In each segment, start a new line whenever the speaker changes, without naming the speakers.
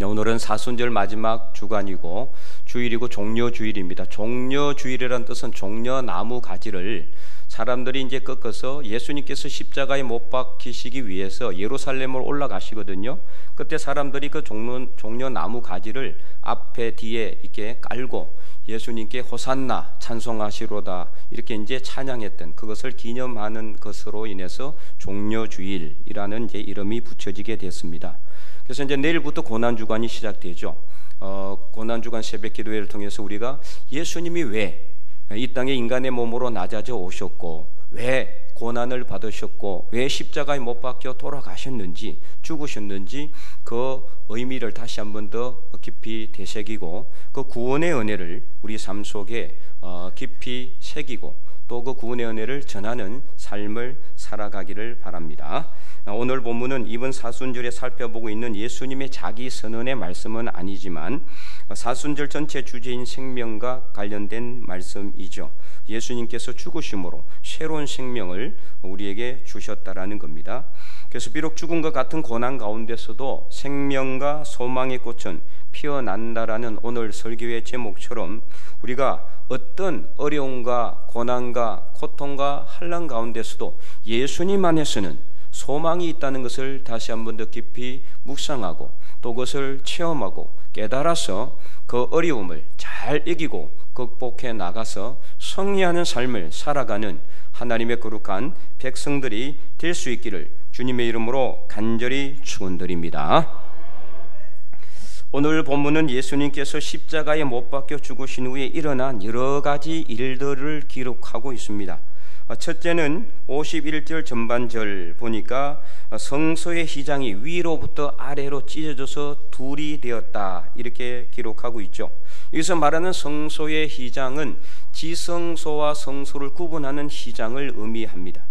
오늘은 사순절 마지막 주간이고 주일이고 종려주일입니다. 종려주일이라는 뜻은 종려나무 가지를 사람들이 이제 꺾어서 예수님께서 십자가에 못 박히시기 위해서 예루살렘으로 올라가시거든요. 그때 사람들이 그 종려나무 가지를 앞에 뒤에 이렇게 깔고 예수님께 호산나 찬송하시로다 이렇게 이제 찬양했던 그것을 기념하는 것으로 인해서 종려주일이라는 이제 이름이 붙여지게 됐습니다. 그래서 이제 내일부터 고난주간이 시작되죠. 고난주간 새벽기도회를 통해서 우리가 예수님이 왜 이 땅에 인간의 몸으로 낮아져 오셨고 왜 고난을 받으셨고 왜 십자가에 못 박혀 돌아가셨는지 죽으셨는지 그 의미를 다시 한번 더 깊이 되새기고 그 구원의 은혜를 우리 삶 속에 깊이 새기고 또 그 구원의 은혜를 전하는 삶을 살아가기를 바랍니다. 오늘 본문은 이번 사순절에 살펴보고 있는 예수님의 자기 선언의 말씀은 아니지만 사순절 전체 주제인 생명과 관련된 말씀이죠. 예수님께서 죽으심으로 새로운 생명을 우리에게 주셨다라는 겁니다. 그래서 비록 죽음과 같은 고난 가운데서도 생명과 소망의 꽃은 피어난다라는 오늘 설교의 제목처럼 우리가 어떤 어려움과 고난과 고통과 환난 가운데서도 예수님 안에서는 소망이 있다는 것을 다시 한번 더 깊이 묵상하고 또 그것을 체험하고 깨달아서 그 어려움을 잘 이기고 극복해 나가서 승리하는 삶을 살아가는 하나님의 거룩한 백성들이 될 수 있기를 주님의 이름으로 간절히 축원드립니다. 오늘 본문은 예수님께서 십자가에 못 박혀 죽으신 후에 일어난 여러 가지 일들을 기록하고 있습니다. 첫째는 51절 전반절 보니까 성소의 휘장이 위로부터 아래로 찢어져서 둘이 되었다 이렇게 기록하고 있죠. 여기서 말하는 성소의 휘장은 지성소와 성소를 구분하는 휘장을 의미합니다.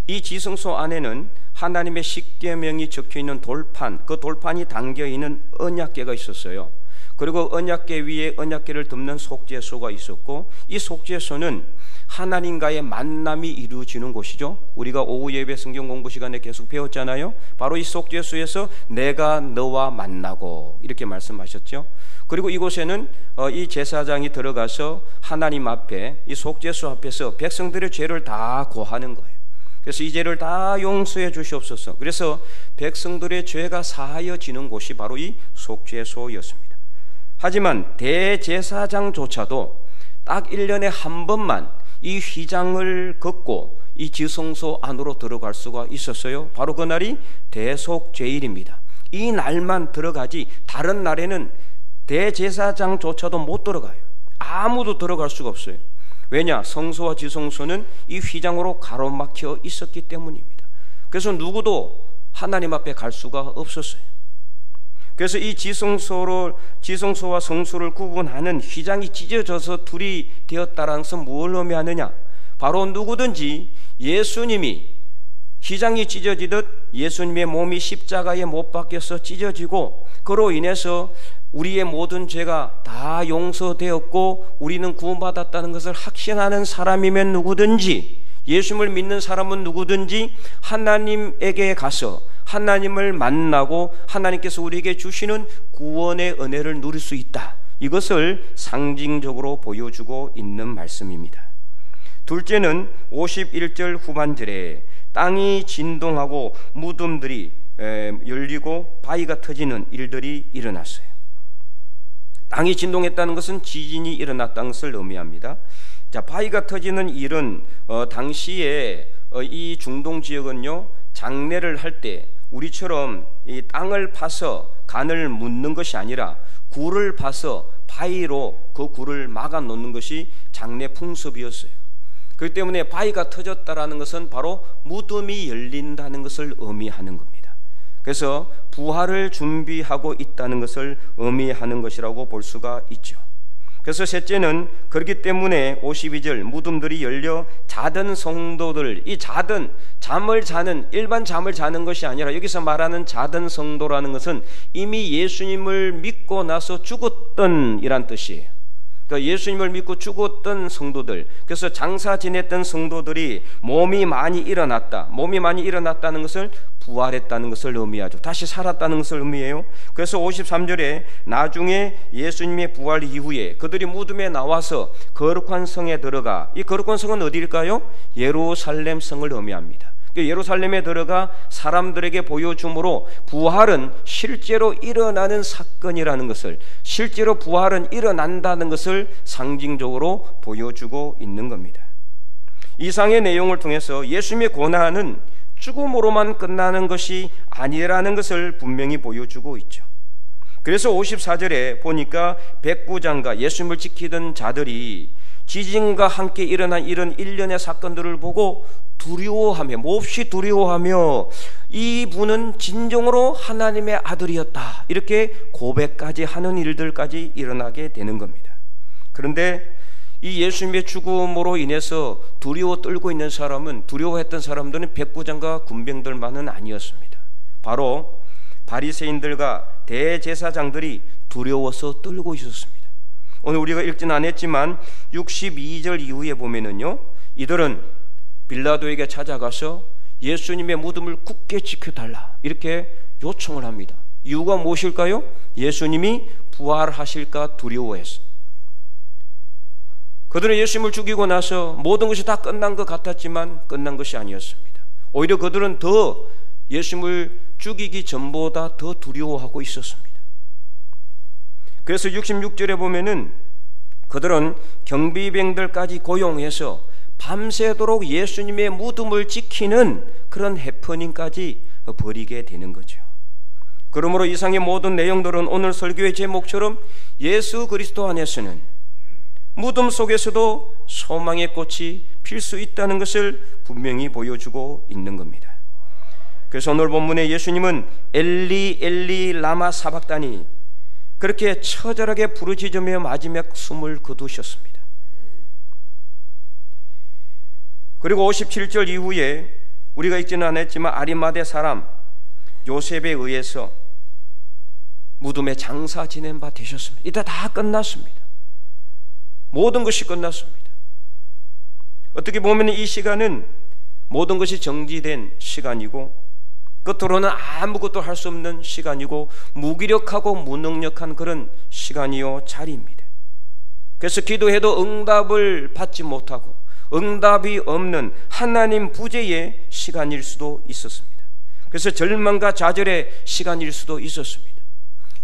이 지성소 안에는 하나님의 십계명이 적혀있는 돌판, 그 돌판이 담겨있는 언약궤가 있었어요. 그리고 언약궤 위에 언약궤를 덮는 속죄소가 있었고 이 속죄소는 하나님과의 만남이 이루어지는 곳이죠. 우리가 오후 예배 성경 공부 시간에 계속 배웠잖아요. 바로 이 속죄소에서 내가 너와 만나고 이렇게 말씀하셨죠. 그리고 이곳에는 이 제사장이 들어가서 하나님 앞에 이 속죄소 앞에서 백성들의 죄를 다 고하는 거예요. 그래서 이 죄를 다 용서해 주시옵소서. 그래서 백성들의 죄가 사하여지는 곳이 바로 이 속죄소였습니다. 하지만 대제사장조차도 딱 1년에 한 번만 이 휘장을 걷고 이 지성소 안으로 들어갈 수가 있었어요. 바로 그날이 대속죄일입니다. 이 날만 들어가지 다른 날에는 대제사장조차도 못 들어가요. 아무도 들어갈 수가 없어요. 왜냐? 성소와 지성소는 이 휘장으로 가로막혀 있었기 때문입니다. 그래서 누구도 하나님 앞에 갈 수가 없었어요. 그래서 이 지성소와 성소를 구분하는 휘장이 찢어져서 둘이 되었다라는 것은 뭘 의미하느냐? 바로 누구든지 예수님이 휘장이 찢어지듯 예수님의 몸이 십자가에 못 박혀서 찢어지고 그로 인해서 우리의 모든 죄가 다 용서되었고 우리는 구원받았다는 것을 확신하는 사람이면 누구든지, 예수님을 믿는 사람은 누구든지 하나님에게 가서 하나님을 만나고 하나님께서 우리에게 주시는 구원의 은혜를 누릴 수 있다. 이것을 상징적으로 보여주고 있는 말씀입니다. 둘째는 51절 후반절에 땅이 진동하고 무덤들이 열리고 바위가 터지는 일들이 일어났어요. 땅이 진동했다는 것은 지진이 일어났다는 것을 의미합니다. 자, 바위가 터지는 일은 당시에 이 중동 지역은요, 장례를 할 때 우리처럼 이 땅을 파서 간을 묻는 것이 아니라 굴을 파서 바위로 그 굴을 막아 놓는 것이 장례 풍습이었어요. 그렇기 때문에 바위가 터졌다라는 것은 바로 무덤이 열린다는 것을 의미하는 겁니다. 그래서 부활을 준비하고 있다는 것을 의미하는 것이라고 볼 수가 있죠. 그래서 셋째는 그렇기 때문에 52절 무덤들이 열려 자던 성도들, 이 자던 잠을 자는 일반 잠을 자는 것이 아니라 여기서 말하는 자던 성도라는 것은 이미 예수님을 믿고 나서 죽었던 이란 뜻이에요. 그러니까 예수님을 믿고 죽었던 성도들, 그래서 장사 지냈던 성도들이 몸이 많이 일어났다는 것을 부활했다는 것을 의미하죠. 다시 살았다는 것을 의미해요. 그래서 53절에 나중에 예수님의 부활 이후에 그들이 무덤에 나와서 거룩한 성에 들어가, 이 거룩한 성은 어디일까요? 예루살렘 성을 의미합니다. 예루살렘에 들어가 사람들에게 보여줌으로 부활은 실제로 일어나는 사건이라는 것을, 실제로 부활은 일어난다는 것을 상징적으로 보여주고 있는 겁니다. 이상의 내용을 통해서 예수님의 고난은 죽음으로만 끝나는 것이 아니라는 것을 분명히 보여주고 있죠. 그래서 54절에 보니까 백부장과 예수님을 지키던 자들이 지진과 함께 일어난 이런 일련의 사건들을 보고 두려워하며, 몹시 두려워하며 이분은 진정으로 하나님의 아들이었다, 이렇게 고백까지 하는 일들까지 일어나게 되는 겁니다. 그런데 이 예수님의 죽음으로 인해서 두려워 떨고 있는 사람은, 두려워했던 사람들은 백부장과 군병들만은 아니었습니다. 바로 바리새인들과 대제사장들이 두려워서 떨고 있었습니다. 오늘 우리가 읽지는 않았지만 62절 이후에 보면은요, 이들은 빌라도에게 찾아가서 예수님의 무덤을 굳게 지켜달라, 이렇게 요청을 합니다. 이유가 무엇일까요? 예수님이 부활하실까 두려워해서. 그들은 예수님을 죽이고 나서 모든 것이 다 끝난 것 같았지만 끝난 것이 아니었습니다. 오히려 그들은 더 예수님을 죽이기 전보다 더 두려워하고 있었습니다. 그래서 66절에 보면은 그들은 경비병들까지 고용해서 밤새도록 예수님의 무덤을 지키는 그런 해프닝까지 벌이게 되는 거죠. 그러므로 이상의 모든 내용들은 오늘 설교의 제목처럼 예수 그리스도 안에서는 무덤 속에서도 소망의 꽃이 필 수 있다는 것을 분명히 보여주고 있는 겁니다. 그래서 오늘 본문에 예수님은 엘리 엘리 라마 사박다니, 그렇게 처절하게 부르짖으며 마지막 숨을 거두셨습니다. 그리고 57절 이후에 우리가 읽지는 않았지만 아리마대 사람 요셉에 의해서 무덤에 장사 지낸 바 되셨습니다. 이따 다 끝났습니다. 모든 것이 끝났습니다. 어떻게 보면 이 시간은 모든 것이 정지된 시간이고, 끝으로는 아무것도 할 수 없는 시간이고, 무기력하고 무능력한 그런 시간이요 자리입니다. 그래서 기도해도 응답을 받지 못하고 응답이 없는 하나님 부재의 시간일 수도 있었습니다. 그래서 절망과 좌절의 시간일 수도 있었습니다.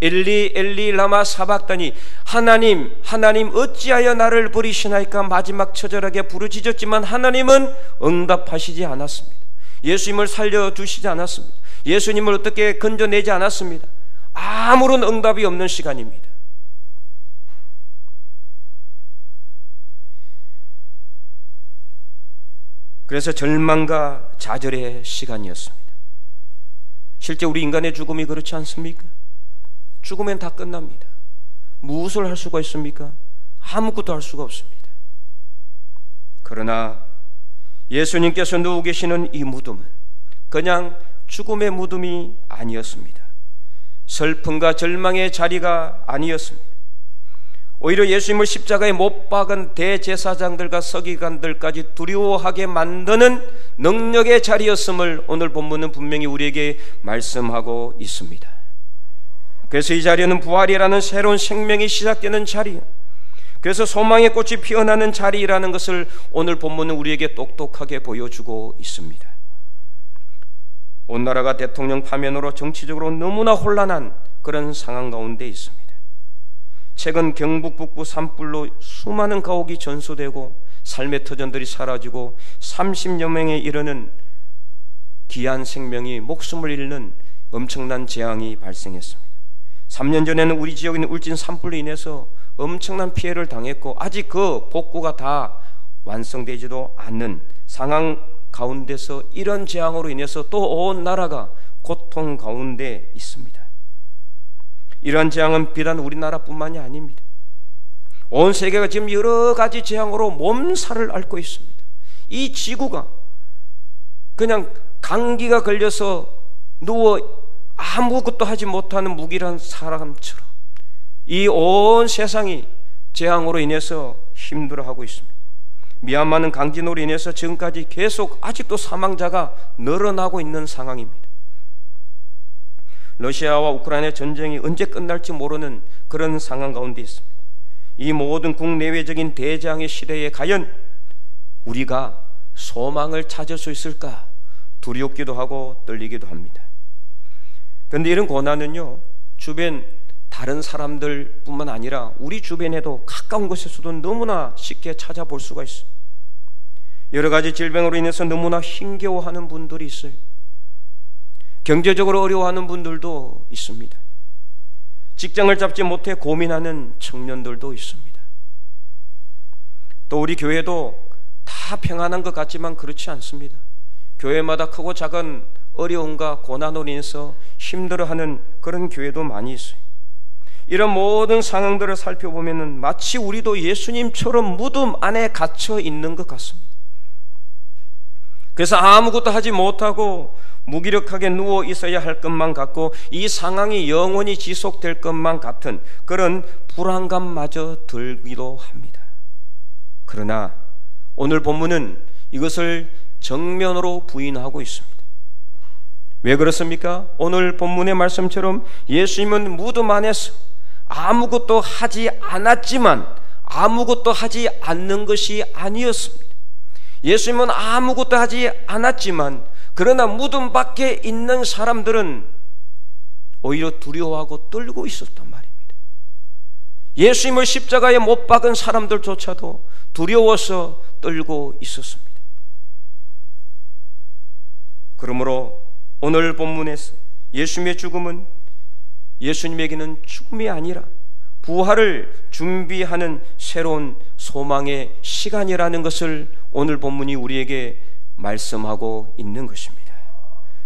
엘리 엘리 라마 사박다니, 하나님 하나님 어찌하여 나를 버리시나이까 마지막 처절하게 부르짖었지만 하나님은 응답하시지 않았습니다. 예수님을 살려주시지 않았습니다. 예수님을 어떻게 건져내지 않았습니다. 아무런 응답이 없는 시간입니다. 그래서 절망과 좌절의 시간이었습니다. 실제 우리 인간의 죽음이 그렇지 않습니까? 죽으면 다 끝납니다. 무엇을 할 수가 있습니까? 아무것도 할 수가 없습니다. 그러나 예수님께서 누워 계시는 이 무덤은 그냥 죽음의 무덤이 아니었습니다. 슬픔과 절망의 자리가 아니었습니다. 오히려 예수님을 십자가에 못 박은 대제사장들과 서기관들까지 두려워하게 만드는 능력의 자리였음을 오늘 본문은 분명히 우리에게 말씀하고 있습니다. 그래서 이 자리는 부활이라는 새로운 생명이 시작되는 자리, 그래서 소망의 꽃이 피어나는 자리라는 것을 오늘 본문은 우리에게 똑똑하게 보여주고 있습니다. 온 나라가 대통령 파면으로 정치적으로 너무나 혼란한 그런 상황 가운데 있습니다. 최근 경북 북부 산불로 수많은 가옥이 전소되고 삶의 터전들이 사라지고 30여 명에 이르는 귀한 생명이 목숨을 잃는 엄청난 재앙이 발생했습니다. 3년 전에는 우리 지역에 있는 울진 산불로 인해서 엄청난 피해를 당했고 아직 그 복구가 다 완성되지도 않는 상황 가운데서 이런 재앙으로 인해서 또 온 나라가 고통 가운데 있습니다. 이러한 재앙은 비단 우리나라뿐만이 아닙니다. 온 세계가 지금 여러 가지 재앙으로 몸살을 앓고 있습니다. 이 지구가 그냥 감기가 걸려서 누워 아무것도 하지 못하는 무기란 사람처럼 이 온 세상이 재앙으로 인해서 힘들어하고 있습니다. 미얀마는 강진으로 인해서 지금까지 계속 아직도 사망자가 늘어나고 있는 상황입니다. 러시아와 우크라이나 전쟁이 언제 끝날지 모르는 그런 상황 가운데 있습니다. 이 모든 국내외적인 대장의 시대에 과연 우리가 소망을 찾을 수 있을까 두렵기도 하고 떨리기도 합니다. 그런데 이런 고난은요, 주변 다른 사람들뿐만 아니라 우리 주변에도 가까운 곳에서도 너무나 쉽게 찾아볼 수가 있어요. 여러 가지 질병으로 인해서 너무나 힘겨워하는 분들이 있어요. 경제적으로 어려워하는 분들도 있습니다. 직장을 잡지 못해 고민하는 청년들도 있습니다. 또 우리 교회도 다 평안한 것 같지만 그렇지 않습니다. 교회마다 크고 작은 어려움과 고난으로 인해서 힘들어하는 그런 교회도 많이 있어요. 이런 모든 상황들을 살펴보면 마치 우리도 예수님처럼 무덤 안에 갇혀 있는 것 같습니다. 그래서 아무것도 하지 못하고 무기력하게 누워 있어야 할 것만 같고 이 상황이 영원히 지속될 것만 같은 그런 불안감마저 들기도 합니다. 그러나 오늘 본문은 이것을 정면으로 부인하고 있습니다. 왜 그렇습니까? 오늘 본문의 말씀처럼 예수님은 무덤 안에서 아무것도 하지 않았지만 아무것도 하지 않는 것이 아니었습니다. 예수님은 아무것도 하지 않았지만 그러나 무덤 밖에 있는 사람들은 오히려 두려워하고 떨고 있었단 말입니다. 예수님을 십자가에 못 박은 사람들조차도 두려워서 떨고 있었습니다. 그러므로 오늘 본문에서 예수님의 죽음은 예수님에게는 죽음이 아니라 부활을 준비하는 새로운 소망의 시간이라는 것을 오늘 본문이 우리에게 말씀하고 있는 것입니다.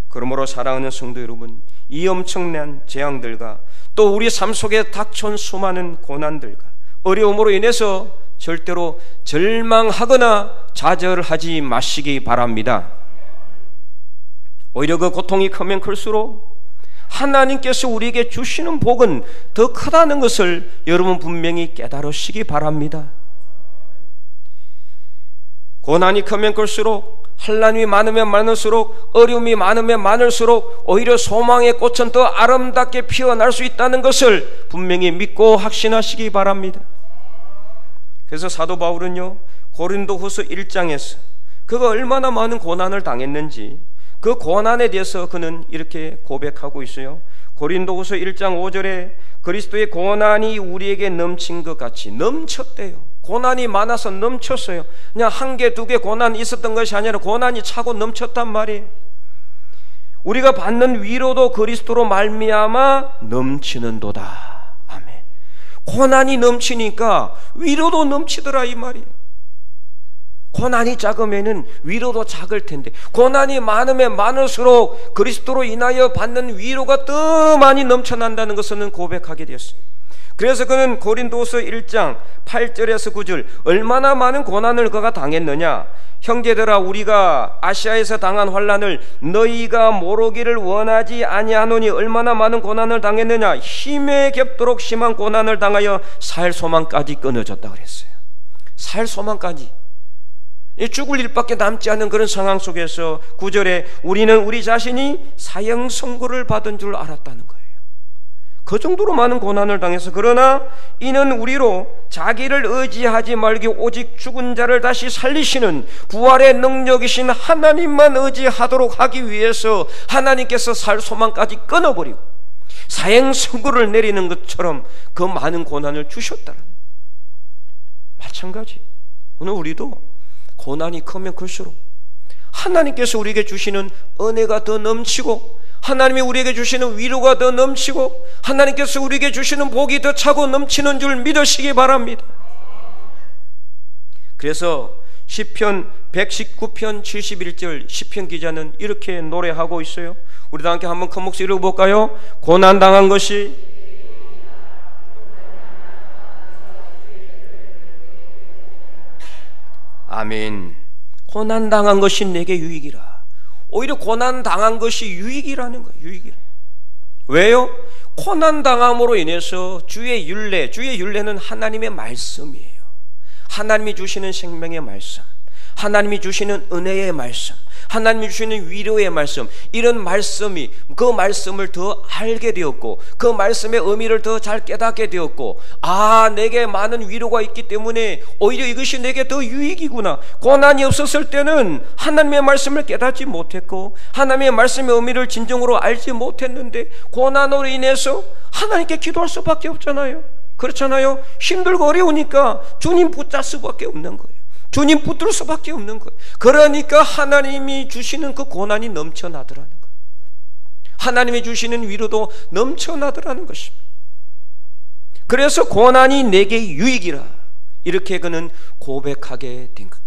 그러므로 사랑하는 성도 여러분, 이 엄청난 재앙들과 또 우리 삶 속에 닥쳐온 수많은 고난들과 어려움으로 인해서 절대로 절망하거나 좌절하지 마시기 바랍니다. 오히려 그 고통이 크면 클수록 하나님께서 우리에게 주시는 복은 더 크다는 것을 여러분 분명히 깨달으시기 바랍니다. 고난이 크면 클수록, 환난이 많으면 많을수록, 어려움이 많으면 많을수록 오히려 소망의 꽃은 더 아름답게 피어날 수 있다는 것을 분명히 믿고 확신하시기 바랍니다. 그래서 사도 바울은요, 고린도후서 1장에서 그가 얼마나 많은 고난을 당했는지 그 고난에 대해서 그는 이렇게 고백하고 있어요. 고린도후서 1장 5절에 그리스도의 고난이 우리에게 넘친 것 같이 넘쳤대요. 고난이 많아서 넘쳤어요. 그냥 한 개, 두 개 고난이 있었던 것이 아니라 고난이 차고 넘쳤단 말이에요. 우리가 받는 위로도 그리스도로 말미암아 넘치는도다. 아멘. 고난이 넘치니까 위로도 넘치더라 이 말이에요. 고난이 작으면은 위로도 작을 텐데 고난이 많으면 많을수록 그리스도로 인하여 받는 위로가 더 많이 넘쳐난다는 것을 고백하게 되었어요. 그래서 그는 고린도서 1장 8절에서 9절 얼마나 많은 고난을 그가 당했느냐. 형제들아, 우리가 아시아에서 당한 환난을 너희가 모르기를 원하지 아니하노니 얼마나 많은 고난을 당했느냐. 힘에 겹도록 심한 고난을 당하여 살 소망까지 끊어졌다 그랬어요. 살 소망까지, 죽을 일밖에 남지 않은 그런 상황 속에서 9절에 우리는 우리 자신이 사형 선고를 받은 줄 알았다는 거예요. 그 정도로 많은 고난을 당해서, 그러나 이는 우리로 자기를 의지하지 말기 오직 죽은 자를 다시 살리시는 부활의 능력이신 하나님만 의지하도록 하기 위해서 하나님께서 살 소망까지 끊어버리고 사형 선고를 내리는 것처럼 그 많은 고난을 주셨다는. 마찬가지 오늘 우리도 고난이 크면 클수록 하나님께서 우리에게 주시는 은혜가 더 넘치고 하나님이 우리에게 주시는 위로가 더 넘치고 하나님께서 우리에게 주시는 복이 더 차고 넘치는 줄 믿으시기 바랍니다. 그래서 시편 119편 71절 시편 기자는 이렇게 노래하고 있어요. 우리도 함께 한번 큰 목소리 읽어볼까요? 고난당한 것이 아멘. 고난당한 것이 내게 유익이라. 오히려 고난당한 것이 유익이라는 거예요. 유익이라. 왜요? 고난당함으로 인해서 주의 윤례는 하나님의 말씀이에요. 하나님이 주시는 생명의 말씀, 하나님이 주시는 은혜의 말씀, 하나님이 주시는 위로의 말씀, 이런 말씀이 그 말씀을 더 알게 되었고 그 말씀의 의미를 더 잘 깨닫게 되었고, 내게 많은 위로가 있기 때문에 오히려 이것이 내게 더 유익이구나. 고난이 없었을 때는 하나님의 말씀을 깨닫지 못했고 하나님의 말씀의 의미를 진정으로 알지 못했는데 고난으로 인해서 하나님께 기도할 수밖에 없잖아요. 그렇잖아요. 힘들고 어려우니까 주님 붙잡을 수밖에 없는 거예요. 주님 붙들 수밖에 없는 거예요. 그러니까 하나님이 주시는 그 고난이 넘쳐나더라는 거예요. 하나님이 주시는 위로도 넘쳐나더라는 것입니다. 그래서 고난이 내게 유익이라 이렇게 그는 고백하게 된 것.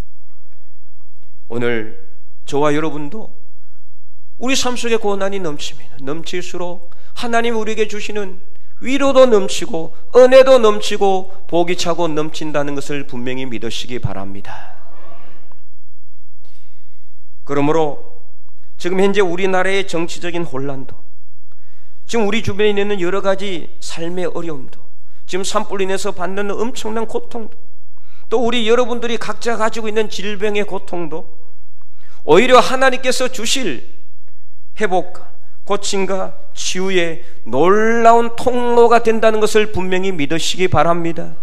오늘 저와 여러분도 우리 삶 속에 고난이 넘칠수록 하나님이 우리에게 주시는 위로도 넘치고 은혜도 넘치고 복이 차고 넘친다는 것을 분명히 믿으시기 바랍니다. 그러므로 지금 현재 우리나라의 정치적인 혼란도, 지금 우리 주변에 있는 여러 가지 삶의 어려움도, 지금 산불로 인해서 받는 엄청난 고통도, 또 우리 여러분들이 각자 가지고 있는 질병의 고통도 오히려 하나님께서 주실 회복과 고침과 치유의 놀라운 통로가 된다는 것을 분명히 믿으시기 바랍니다.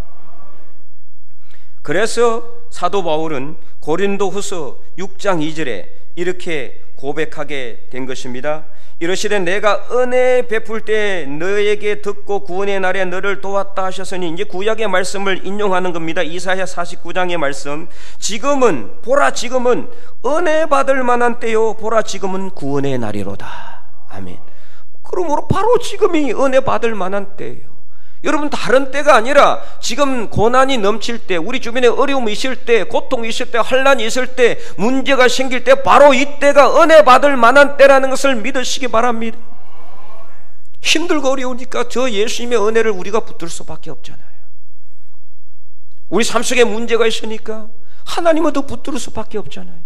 그래서 사도 바울은 고린도후서 6장 2절에 이렇게 고백하게 된 것입니다. 이르시되 내가 은혜 베풀 때 너에게 듣고 구원의 날에 너를 도왔다 하셨으니, 이제 구약의 말씀을 인용하는 겁니다. 이사야 49장의 말씀. 지금은 보라, 지금은 은혜 받을 만한 때요, 보라 지금은 구원의 날이로다. 아멘. 그러므로 바로 지금이 은혜 받을 만한 때예요. 여러분, 다른 때가 아니라 지금 고난이 넘칠 때, 우리 주변에 어려움이 있을 때, 고통이 있을 때, 환난이 있을 때, 문제가 생길 때, 바로 이때가 은혜 받을 만한 때라는 것을 믿으시기 바랍니다. 힘들고 어려우니까 저 예수님의 은혜를 우리가 붙들 수밖에 없잖아요. 우리 삶 속에 문제가 있으니까 하나님을 더 붙들 수밖에 없잖아요.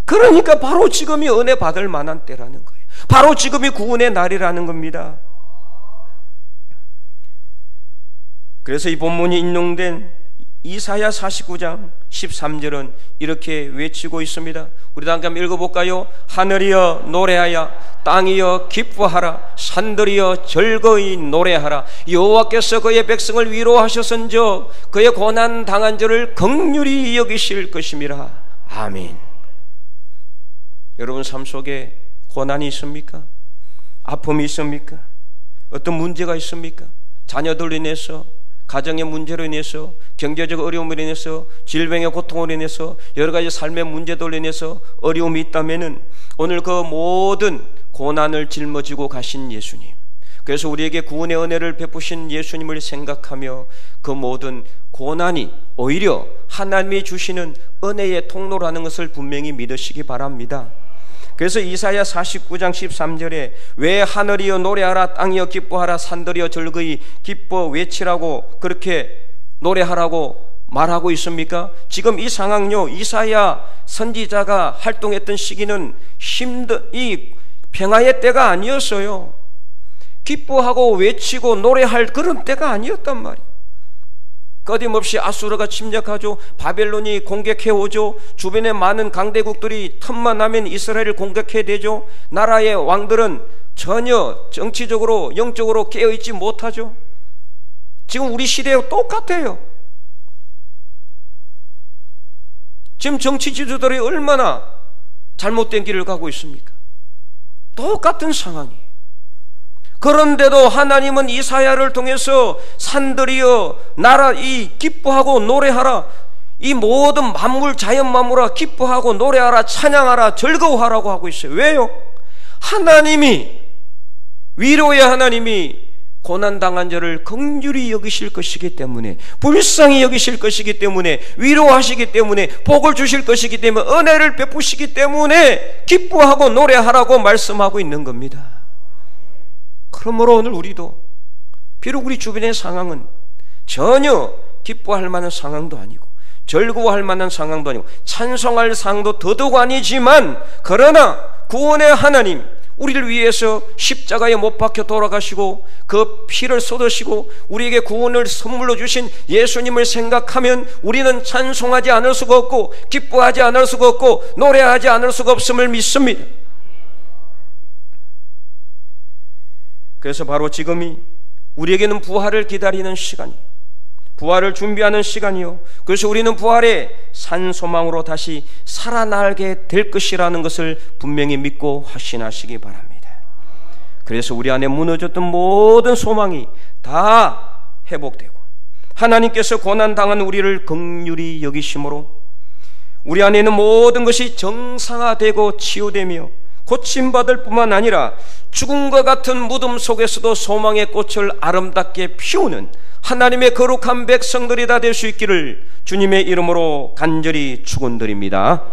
그러니까 바로 지금이 은혜 받을 만한 때라는 거예요. 바로 지금이 구원의 날이라는 겁니다. 그래서 이 본문이 인용된 이사야 49장 13절은 이렇게 외치고 있습니다. 우리 다 한번 읽어볼까요? 하늘이여 노래하여 땅이여 기뻐하라, 산들이여 즐거이 노래하라. 여호와께서 그의 백성을 위로하셨은저 그의 고난 당한 자를 긍휼히 여기실 것임이라. 아멘. 여러분 삶 속에 고난이 있습니까? 아픔이 있습니까? 어떤 문제가 있습니까? 자녀들로 인해서, 가정의 문제로 인해서, 경제적 어려움으로 인해서, 질병의 고통으로 인해서, 여러 가지 삶의 문제들로 인해서 어려움이 있다면은 오늘 그 모든 고난을 짊어지고 가신 예수님, 그래서 우리에게 구원의 은혜를 베푸신 예수님을 생각하며 그 모든 고난이 오히려 하나님이 주시는 은혜의 통로라는 것을 분명히 믿으시기 바랍니다. 그래서 이사야 49장 13절에 왜 하늘이여 노래하라, 땅이여 기뻐하라, 산들이여 즐거이 기뻐 외치라고 그렇게 노래하라고 말하고 있습니까? 지금 이 상황요, 이사야 선지자가 활동했던 시기는 이 평화의 때가 아니었어요. 기뻐하고 외치고 노래할 그런 때가 아니었단 말이에요. 끊임없이 아수르가 침략하죠. 바벨론이 공격해오죠. 주변에 많은 강대국들이 틈만 나면 이스라엘을 공격해대죠. 나라의 왕들은 전혀 정치적으로 영적으로 깨어있지 못하죠. 지금 우리 시대와 똑같아요. 지금 정치 지도자들이 얼마나 잘못된 길을 가고 있습니까? 똑같은 상황이에요. 그런데도 하나님은 이사야를 통해서 산들이여 나라 이 기뻐하고 노래하라, 이 모든 만물 자연 만물아 기뻐하고 노래하라, 찬양하라, 즐거워하라고 하고 있어요. 왜요? 하나님이, 위로의 하나님이 고난당한 자를 긍휼히 여기실 것이기 때문에, 불쌍히 여기실 것이기 때문에, 위로하시기 때문에, 복을 주실 것이기 때문에, 은혜를 베푸시기 때문에 기뻐하고 노래하라고 말씀하고 있는 겁니다. 그러므로 오늘 우리도 비록 우리 주변의 상황은 전혀 기뻐할 만한 상황도 아니고 즐거워할 만한 상황도 아니고 찬송할 상황도 더더욱 아니지만, 그러나 구원의 하나님, 우리를 위해서 십자가에 못 박혀 돌아가시고 그 피를 쏟으시고 우리에게 구원을 선물로 주신 예수님을 생각하면 우리는 찬송하지 않을 수가 없고 기뻐하지 않을 수가 없고 노래하지 않을 수가 없음을 믿습니다. 그래서 바로 지금이 우리에게는 부활을 기다리는 시간이에요. 부활을 준비하는 시간이요, 그래서 우리는 부활의 산 소망으로 다시 살아나게 될 것이라는 것을 분명히 믿고 확신하시기 바랍니다. 그래서 우리 안에 무너졌던 모든 소망이 다 회복되고 하나님께서 고난당한 우리를 긍휼히 여기심으로 우리 안에 있는 모든 것이 정상화되고 치유되며 고침받을 뿐만 아니라 죽음과 같은 무덤 속에서도 소망의 꽃을 아름답게 피우는 하나님의 거룩한 백성들이 다 될 수 있기를 주님의 이름으로 간절히 축원드립니다.